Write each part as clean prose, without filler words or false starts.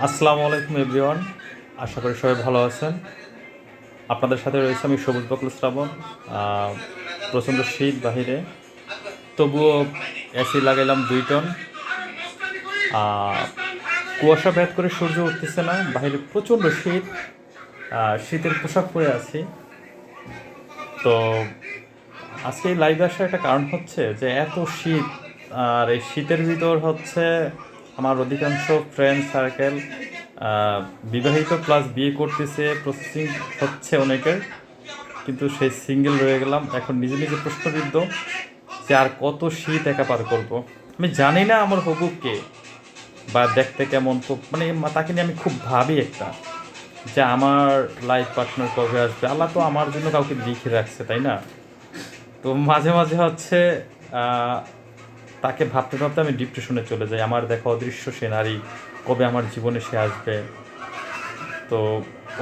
আসসালামু আলাইকুম এভরিওয়ান, আশা করি সবাই ভালো আছেন। আপনাদের সাথে রয়েছে আমি সবুজ বকুল শ্রাবণ। প্রচণ্ড শীত বাহিরে, তবুও এসি লাগাইলাম 2 টন। কুয়াশা ভেদ করে সূর্য উঠতেছে না, বাহিরে প্রচণ্ড শীত। শীতের পোশাক পরে আছি। তো আজকে এই লাইভে আসার একটা কারণ হচ্ছে যে এত শীত, আর এই শীতের ভিতর হচ্ছে আমার অধিকাংশ ফ্রেন্ড সার্কেল বিবাহিত প্লাস বিয়ে করতেছে, প্রসেসিং হচ্ছে অনেকের, কিন্তু সেই সিঙ্গেল রয়ে গেলাম। এখন নিজে নিজে প্রশ্নবিদ্ধ যে আর কত শীত একা পার করবো। আমি জানি না আমার হবু কে বা দেখতে কেমন, মানে তাকে নিয়ে আমি খুব ভাবি একটা, যে আমার লাইফ পার্টনার কবে আসবে। আল্লাহ তো আমার জন্য কাউকে লিখে রাখছে, তাই না? তো মাঝে মাঝে হচ্ছে তাকে ভাবতে ভাবতে আমি ডিপ্রেশনে চলে যাই। আমার দেখা অদৃশ্য সে নারী কবে আমার জীবনে সে আসবে। তো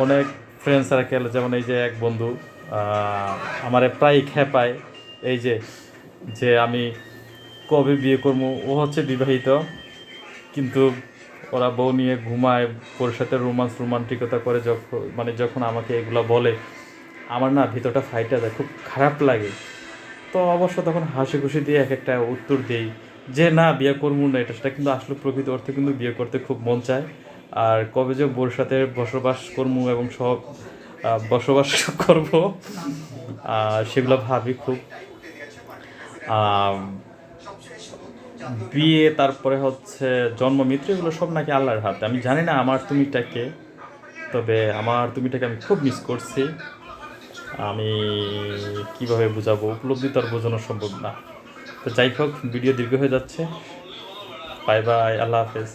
অনেক ফ্রেন্ড সার্কেল, যেমন এই যে এক বন্ধু আমারে প্রায় খেপায় এই যে যে আমি কবে বিয়ে করবো। ও হচ্ছে বিবাহিত, কিন্তু ওরা বউ নিয়ে ঘুমায়, ওর সাথে রোমান্টিকতা করে। যখন আমাকে এগুলো বলে, আমার না ভিতরটা ফাইটা যায়, খুব খারাপ লাগে। তো অবশ্য তখন হাসি খুশি দিয়ে এক একটা উত্তর দিই যে না, বিয়ে করবো না, সেটা কিন্তু আসলে প্রকৃত অর্থে কিন্তু বিয়ে করতে খুব মন চায়। আর কবে যে বোর সাথে বসবাস করবো এবং সব বসবাস করব, সেগুলো ভাবি খুব। বিয়ে, তারপরে হচ্ছে জন্ম মৃত্যু, এগুলো সব নাকি আল্লাহর হাতে। আমি জানি না আমার তুমিটাকে, তবে আমার তুমিটাকে আমি খুব মিস করছি। আমি কিভাবে বোঝাবো, উপলব্ধি তো আর বোঝানো সম্ভব না। তো যাই হোক, ভিডিও দীর্ঘ হয়ে যাচ্ছে। বাই বাই, আল্লাহ হাফেজ।